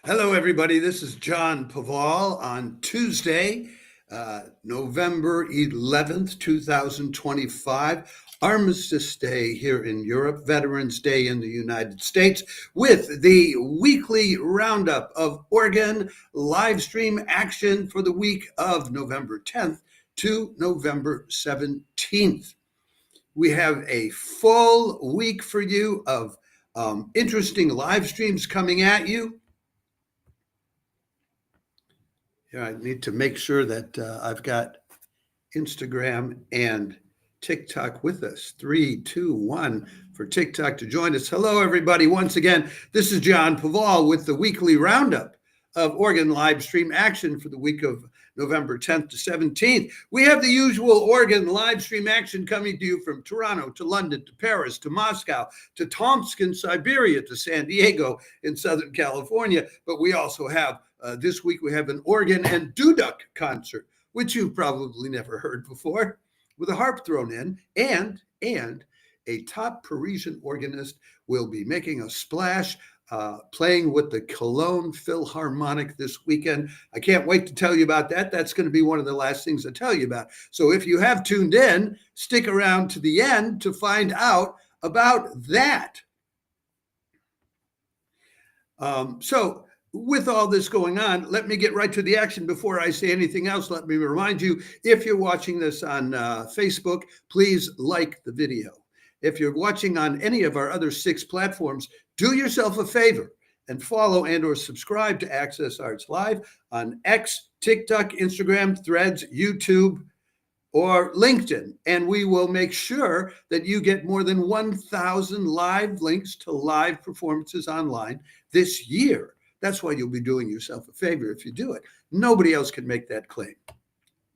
Hello, everybody. This is John Paval on Tuesday, November 11th, 2025, Armistice Day here in Europe, Veterans Day in the United States, with the weekly roundup of organ live stream action for the week of November 10th to November 17th. We have a full week for you of interesting live streams coming at you. Yeah, I need to make sure that I've got Instagram and TikTok with us. 3, 2, 1 for TikTok to join us. Hello, everybody. Once again, this is John Paval with the weekly roundup of organ live stream action for the week of November 10th to 17th. We have the usual organ live stream action coming to you from Toronto to London to Paris to Moscow to Tomsk in Siberia to San Diego in Southern California. But we also have this week we have an organ and duduk concert, which you've probably never heard before, with a harp thrown in, and a top Parisian organist will be making a splash, playing with the Cologne Philharmonic this weekend. I can't wait to tell you about that. That's going to be one of the last things I tell you about. So if you have tuned in, stick around to the end to find out about that. With all this going on, let me get right to the action. Before I say anything else, let me remind you, if you're watching this on Facebook, please like the video. If you're watching on any of our other 6 platforms, do yourself a favor and follow and or subscribe to Access Arts Live on X, TikTok, Instagram, Threads, YouTube, or LinkedIn. And we will make sure that you get more than 1,000 live links to live performances online this year. That's why you'll be doing yourself a favor if you do it. Nobody else can make that claim.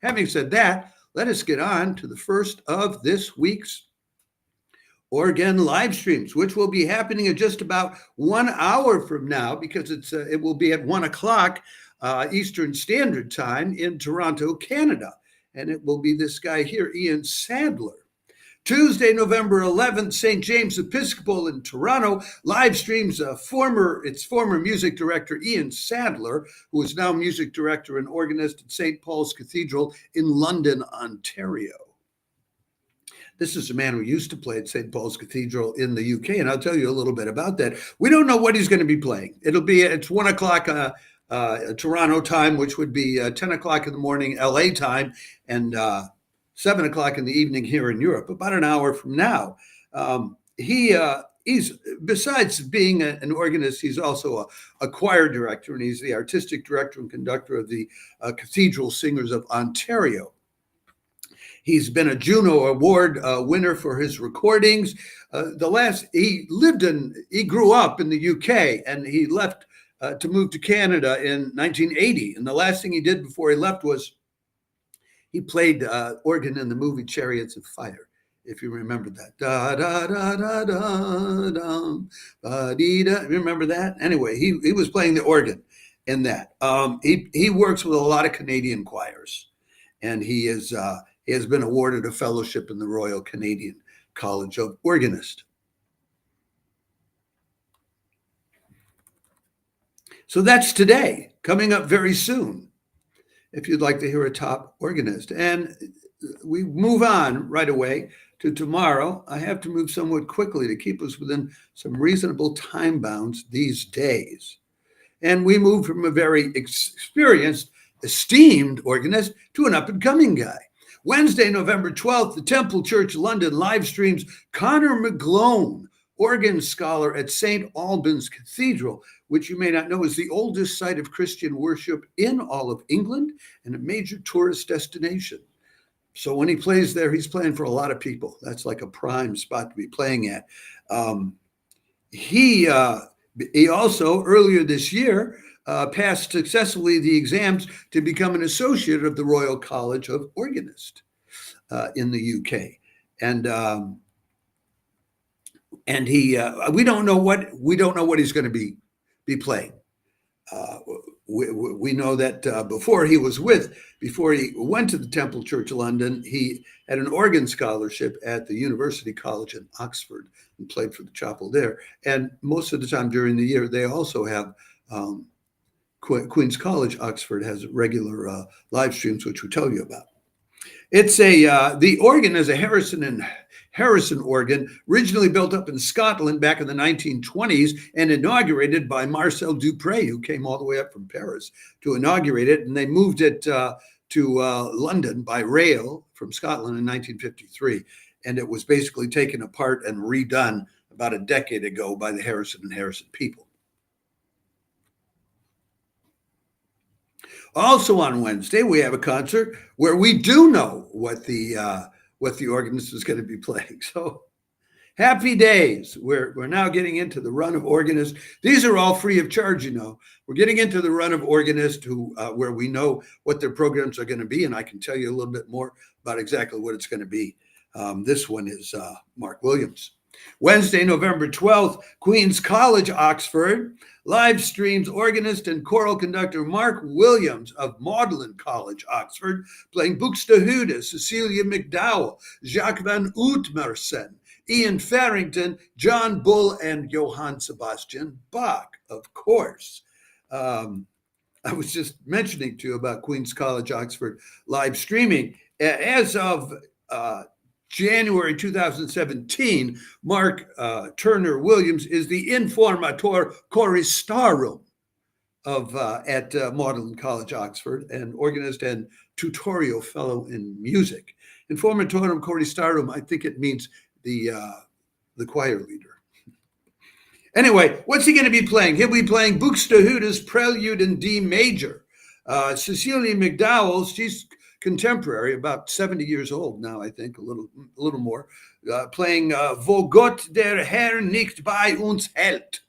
Having said that, let us get on to the first of this week's organ live streams, which will be happening in just about 1 hour from now, because it will be at 1 o'clock Eastern Standard Time in Toronto, Canada. And it will be this guy here, Ian Sadler. Tuesday, November 11th, St. James Episcopal in Toronto live streams its former music director, Ian Sadler, who is now music director and organist at St. Paul's Cathedral in London, Ontario. This is a man who used to play at St. Paul's Cathedral in the UK, and I'll tell you a little bit about that. We don't know what he's going to be playing. It's 1 o'clock Toronto time, which would be 10 o'clock in the morning LA time, and 7 o'clock in the evening here in Europe, about an hour from now. He's besides being an organist, he's also a choir director, and he's the artistic director and conductor of the Cathedral Singers of Ontario. He's been a Juno Award winner for his recordings. He grew up in the UK, and he left to move to Canada in 1980. And the last thing he did before he left was he played organ in the movie Chariots of Fire, if you remember that. Da da da da da da da dee da. Remember that? Anyway, he was playing the organ in that. He works with a lot of Canadian choirs, and he has been awarded a fellowship in the Royal Canadian College of Organists. So that's today, coming up very soon, if you'd like to hear a top organist. And we move on right away to tomorrow. I have to move somewhat quickly to keep us within some reasonable time bounds these days. And we move from a very experienced, esteemed organist to an up-and-coming guy. Wednesday, November 12th, the Temple Church London live streams Conor McGlone, organ scholar at St. Albans Cathedral, which you may not know is the oldest site of Christian worship in all of England and a major tourist destination. So when he plays there, he's playing for a lot of people. That's like a prime spot to be playing at. He also, earlier this year, passed successfully the exams to become an associate of the Royal College of Organists in the UK. And we don't know what he's going to be playing. We know that before he went to the Temple Church of London, he had an organ scholarship at the University College in Oxford and played for the chapel there. And most of the time during the year, they also have Queen's College, Oxford, has regular live streams, which we tell you about. It's the organ is a Harrison organ, originally built up in Scotland back in the 1920s and inaugurated by Marcel Dupré, who came all the way up from Paris to inaugurate it. And they moved it to London by rail from Scotland in 1953. And it was basically taken apart and redone about a decade ago by the Harrison and Harrison people. Also on Wednesday, we have a concert where we do know what the organist is going to be playing. So happy days. We're now getting into the run of organists. These are all free of charge, you know. We're getting into the run of organists where we know what their programs are going to be, and I can tell you a little bit more about exactly what it's going to be. This one is Mark Williams. Wednesday, November 12th, Queen's College, Oxford. Live streams organist and choral conductor Mark Williams of Magdalen College, Oxford, playing Buxtehude, Cecilia McDowell, Jacques van Ootmersen, Ian Farrington, John Bull, and Johann Sebastian Bach, of course. I was just mentioning to you about Queen's College, Oxford live streaming. As of January 2017, Mark Turner Williams is the Informator Choristarum at Magdalen College, Oxford, and organist and tutorial fellow in music. Informatorum Choristarum, I think it means the choir leader. Anyway, what's he going to be playing? He'll be playing Buxtehude's Prelude in D major. Cecilia McDowell, she's contemporary, about 70 years old now, I think, a little more, playing Wo Gott der Herr nicht bei uns hält.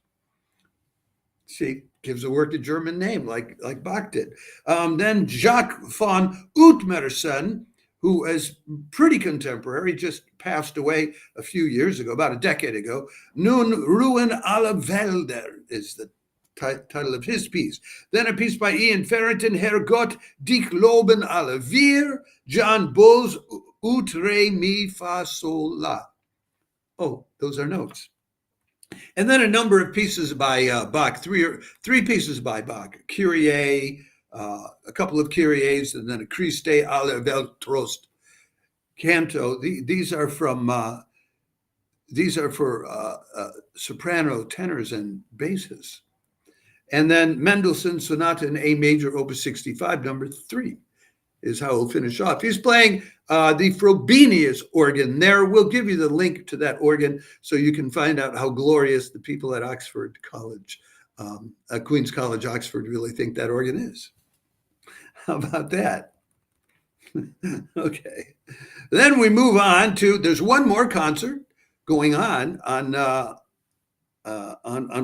See, gives the work a German name, like Bach did. Then Jacques van Ootmersen, who is pretty contemporary, just passed away a few years ago, about a decade ago. Nun ruhen alle Wälder is the title of his piece. Then a piece by Ian Farrington, Herrgott, dich loben alle wir, John Bull's Ut, Re, Mi, Fa, Sol, La. Oh, those are notes. And then a number of pieces by Bach, three pieces by Bach, Kyrie, a couple of Kyries, and then a Christe alle Welt Trost canto. These are for soprano, tenors, and basses. And then Mendelssohn Sonata in A major, Opus 65, number 3 is how he'll finish off. He's playing the Frobenius organ there. We'll give you the link to that organ so you can find out how glorious the people at Oxford College, Queen's College, Oxford, really think that organ is. How about that? Okay. Then we move on to, there's one more concert going on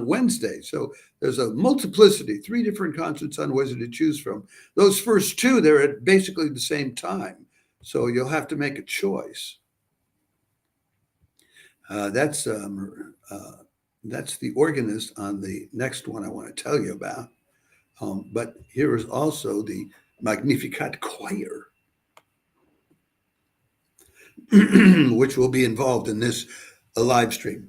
Wednesday. So there's a multiplicity, 3 different concerts on Wednesday to choose from. Those first 2, they're at basically the same time. So you'll have to make a choice. That's the organist on the next one I want to tell you about. But here is also the Magnificat choir, which will be involved in this live stream.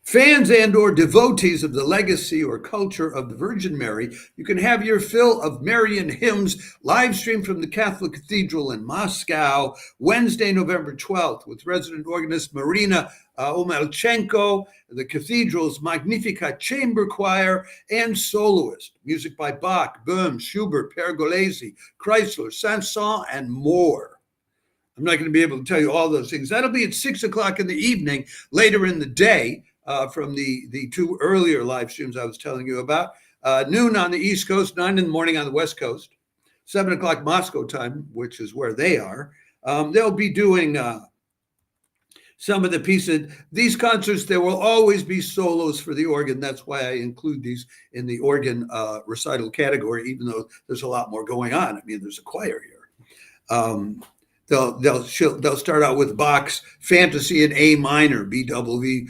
Fans and or devotees of the legacy or culture of the Virgin Mary, you can have your fill of Marian hymns live streamed from the Catholic Cathedral in Moscow, Wednesday, November 12th, with resident organist Marina Omelchenko, the Cathedral's Magnificat Chamber Choir, and soloist. Music by Bach, Böhm, Schubert, Pergolesi, Chrysler, Saint-Saëns, and more. I'm not going to be able to tell you all those things. That'll be at 6 o'clock in the evening, later in the day. From the 2 earlier live streams I was telling you about. Noon on the East Coast, 9 in the morning on the West Coast, 7 o'clock Moscow time, which is where they are. They'll be doing some of the pieces. These concerts, there will always be solos for the organ. That's why I include these in the organ recital category, even though there's a lot more going on. I mean, there's a choir here. They'll start out with Bach's Fantasy in A minor, BWV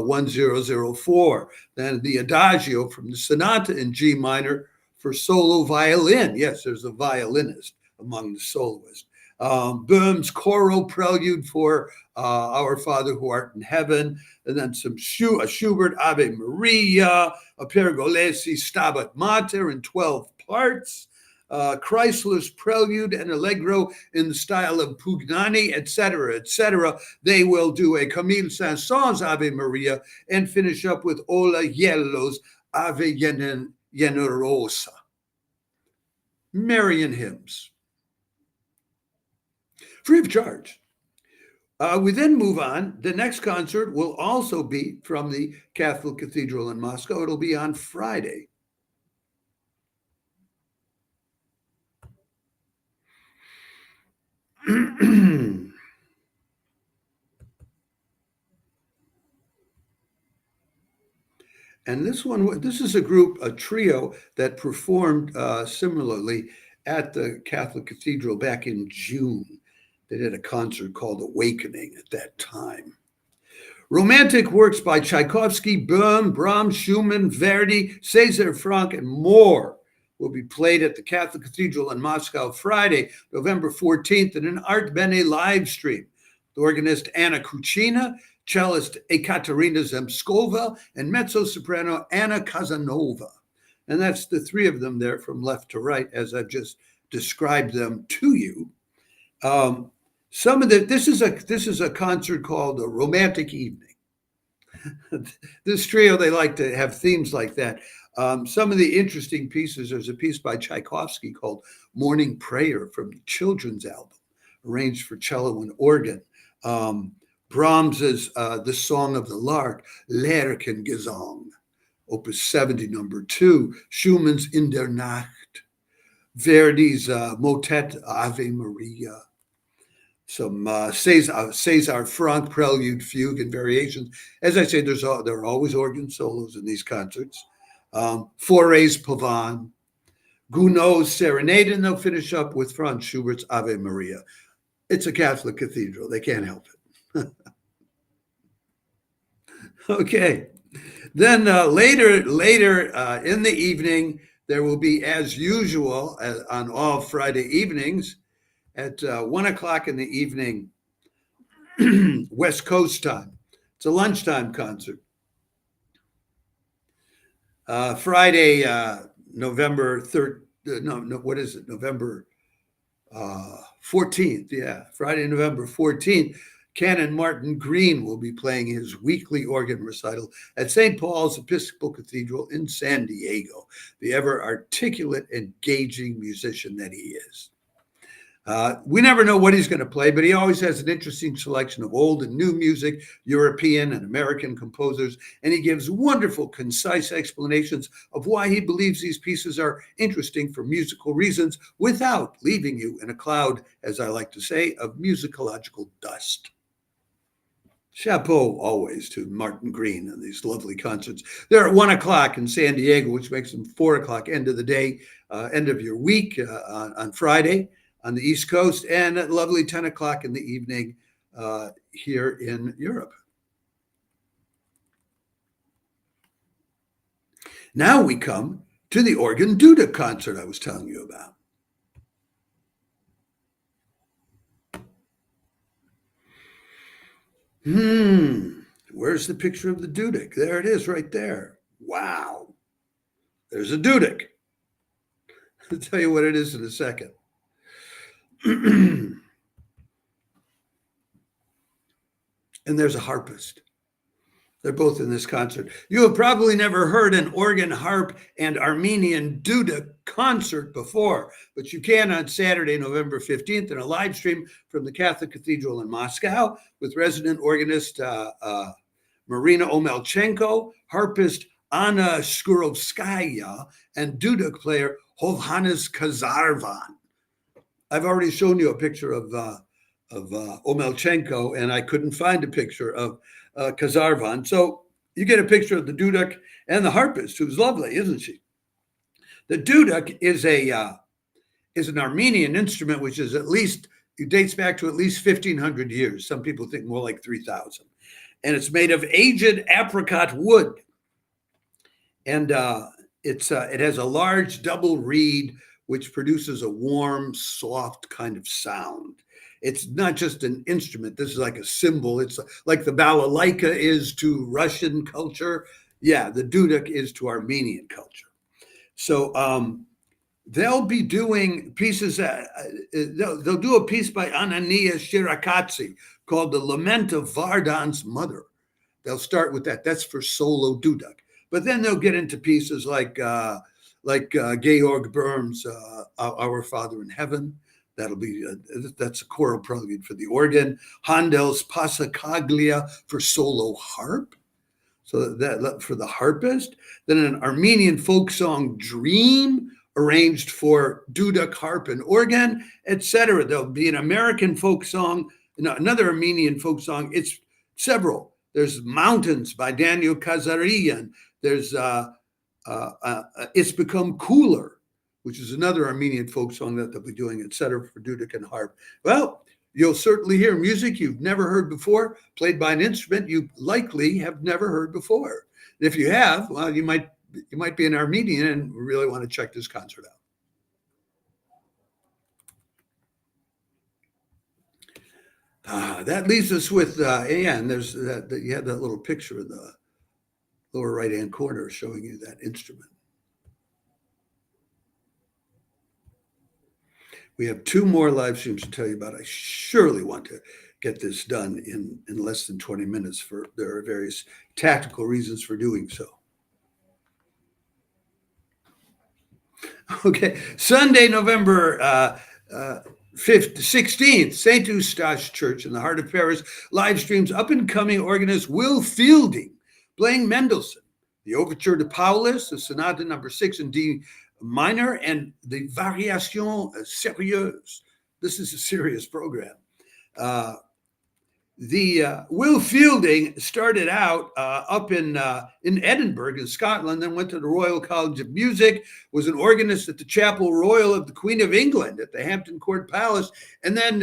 1004. Then the Adagio from the Sonata in G minor for solo violin. Yes, there's a violinist among the soloists. Böhm's choral prelude for Our Father who art in heaven, and then a Schubert Ave Maria, a Pergolesi Stabat Mater in 12 parts, Chrysler's Prelude and Allegro in the style of Pugnani, etc., etc. They will do a Camille Saint-Saëns Ave Maria and finish up with Ola Yello's Ave Generosa. Marian hymns. Free of charge. We then move on. The next concert will also be from the Catholic Cathedral in Moscow. It'll be on Friday. And this is a trio that performed similarly at the Catholic Cathedral back in June. They did a concert called Awakening at that time. Romantic works by Tchaikovsky, Böhm, Brahms, Schumann, Verdi, César Franck, and more will be played at the Catholic Cathedral in Moscow Friday, November 14th, in an Artbene live stream. The organist Anna Kuchina, cellist Ekaterina Zemskova, and mezzo-soprano Anna Kazanova. And that's the three of them there from left to right, as I've just described them to you. This is a concert called A Romantic Evening. This trio, they like to have themes like that. Some of the interesting pieces, there's a piece by Tchaikovsky called Morning Prayer from the children's album, arranged for cello and organ. Brahms's The Song of the Lark, Lerchengesang, Opus 70, number 2, Schumann's In der Nacht, Verdi's Motet Ave Maria, some César Franck Prelude, Fugue, and variations. As I say, there are always organ solos in these concerts. Fauré's Pavane, Gounod's Serenade, and they'll finish up with Franz Schubert's Ave Maria. It's a Catholic cathedral. They can't help it. Okay. Then later in the evening, there will be, as usual, on all Friday evenings, at 1 o'clock in the evening, West Coast time. It's a lunchtime concert. Friday, November 3rd. November 14th. Yeah, Friday, November 14th. Canon Martin Green will be playing his weekly organ recital at St. Paul's Episcopal Cathedral in San Diego, the ever articulate, engaging musician that he is. We never know what he's going to play, but he always has an interesting selection of old and new music, European and American composers, and he gives wonderful, concise explanations of why he believes these pieces are interesting for musical reasons without leaving you in a cloud, as I like to say, of musicological dust. Chapeau always to Martin Green and these lovely concerts. They're at 1 o'clock in San Diego, which makes them 4 o'clock, end of the day, end of your week on Friday on the East Coast, and at lovely 10 o'clock in the evening here in Europe. Now we come to the organ duduk concert I was telling you about. Where's the picture of the duduk? There it is right there. Wow. There's a duduk. I'll tell you what it is in a second. And there's a harpist. They're both in this concert. You have probably never heard an organ, harp, and Armenian duduk concert before, but you can on Saturday, November 15th, in a live stream from the Catholic Cathedral in Moscow with resident organist Marina Omelchenko, harpist Anna Skurovskaya, and duduk player Hovhannes Kazarvan. I've already shown you a picture of Omelchenko, and I couldn't find a picture of Kazarvan. So you get a picture of the duduk and the harpist, who's lovely, isn't she? The duduk is an Armenian instrument, which is it dates back to at least 1,500 years. Some people think more like 3,000. And it's made of aged apricot wood. And it has a large double reed, which produces a warm, soft kind of sound. It's not just an instrument. This is like a symbol. It's like the balalaika is to Russian culture. Yeah, the duduk is to Armenian culture. So they'll be doing pieces. They'll do a piece by Anania Shirakatsi called The Lament of Vardan's Mother. They'll start with that. That's for solo duduk. But then they'll get into pieces like Georg Böhm's Our Father in Heaven. That's a choral prelude for the organ. Handel's Passacaglia for solo harp. So that for the harpist. Then an Armenian folk song, Dream, arranged for duduk, harp, and organ, etc. There'll be an American folk song, another Armenian folk song. It's several. There's Mountains by Daniel Kazarian. There's It's Become Cooler, which is another Armenian folk song that they'll be doing, etc. for duduk and harp. Well, you'll certainly hear music you've never heard before, played by an instrument you likely have never heard before. And if you have, well, you might be an Armenian and really want to check this concert out. That leaves us with, and there's you have that little picture in the lower right-hand corner showing you that instrument. We have 2 more live streams to tell you about. I surely want to get this done in less than 20 minutes. There are various tactical reasons for doing so. Okay, Sunday, November 16th, St. Eustache Church in the heart of Paris live streams up-and-coming organist Will Fielding playing Mendelssohn, the Overture to Paulus, the Sonata number 6 in D minor, and the Variation Sérieuse. This is a serious program. Will Fielding started out up in Edinburgh in Scotland, then went to the Royal College of Music, was an organist at the Chapel Royal of the Queen of England at the Hampton Court Palace, and then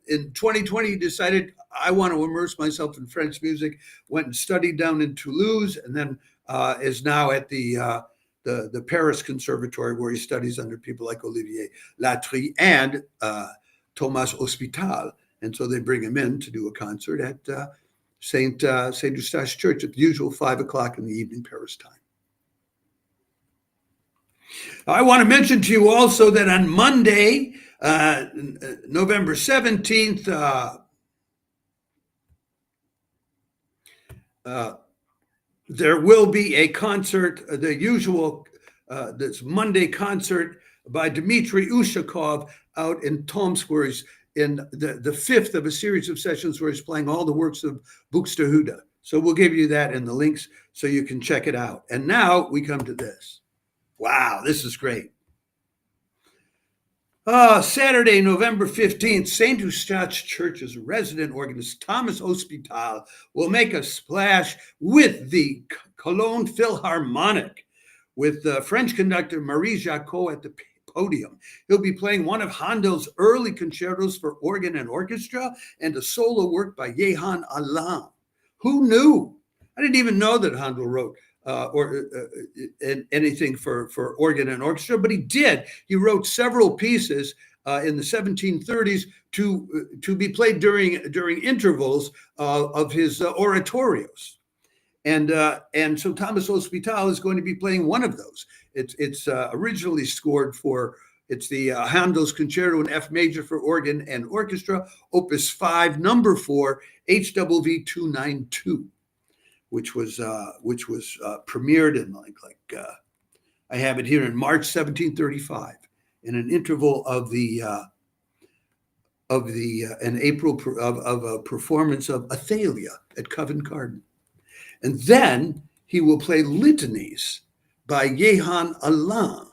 in 2020 he decided, I want to immerse myself in French music, went and studied down in Toulouse, and then is now at the Paris Conservatory, where he studies under people like Olivier Latry and Thomas Hospital. And so they bring him in to do a concert at Saint Eustache Church at the usual 5 o'clock in the evening Paris time. I want to mention to you also that on Monday, November 17th, there will be a concert, the usual, this Monday concert by Dmitry Ushakov out in Tomsk, where he's in the 5th of a series of sessions where he's playing all the works of Buxtehude. So we'll give you that in the links so you can check it out. And now we come to this. Wow, this is great. Saturday, November 15th, St. Eustache Church's resident organist Thomas Hospital will make a splash with the Cologne Philharmonic with French conductor Marie Jacot at the podium. He'll be playing one of Handel's early concertos for organ and orchestra and a solo work by Jehan Alain. Who knew? I didn't even know that Handel wrote anything for organ and orchestra, but he did. He wrote several pieces in the 1730s to be played during intervals of his oratorios. And so Thomas Hospital is going to be playing one of those. It's originally scored for, it's the Handel's Concerto in F major for organ and orchestra, Opus 5, number 4, HWV 292, which was premiered in I have it here in March 1735, in an interval of an April of a performance of Athalia at Covent Garden. And then he will play litanies by Jehan Alain,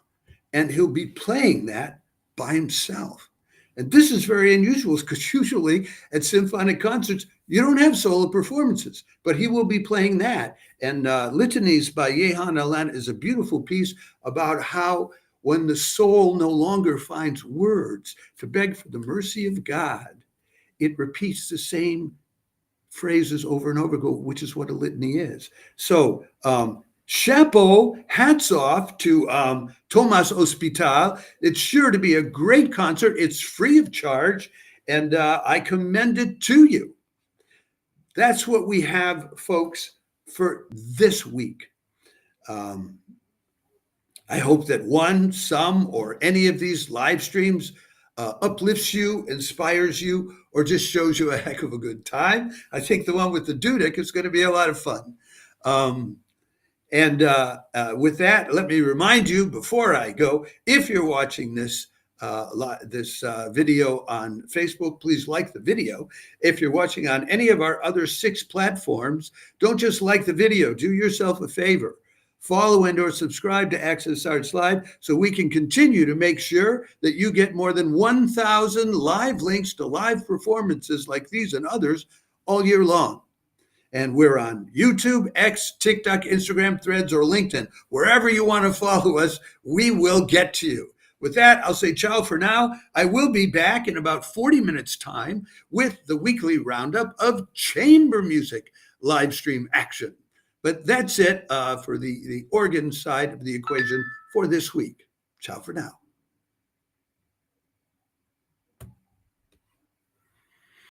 and he'll be playing that by himself. And this is very unusual because usually at symphonic concerts, you don't have solo performances, but he will be playing that. And Litanies by Jehan Alain is a beautiful piece about how when the soul no longer finds words to beg for the mercy of God, it repeats the same phrases over and over again, which is what a litany is. So chapeau, hats off to Thomas Hospital. It's sure to be a great concert. It's free of charge. and I commend it to you. That's what we have, folks, for this week. I hope that one, some, or any of these live streams uplifts you, inspires you, or just shows you a heck of a good time. I think the one with the duduk is going to be a lot of fun. And with that, let me remind you before I go, if you're watching this video on Facebook, please like the video. If you're watching on any of our other 6 platforms, don't just like the video, do yourself a favor. Follow and or subscribe to Access Arts Live so we can continue to make sure that you get more than 1,000 live links to live performances like these and others all year long. And we're on YouTube, X, TikTok, Instagram, Threads, or LinkedIn. Wherever you want to follow us, we will get to you. With that, I'll say ciao for now. I will be back in about 40 minutes' time with the weekly roundup of chamber music live stream action. But that's it for the organ side of the equation for this week. Ciao for now.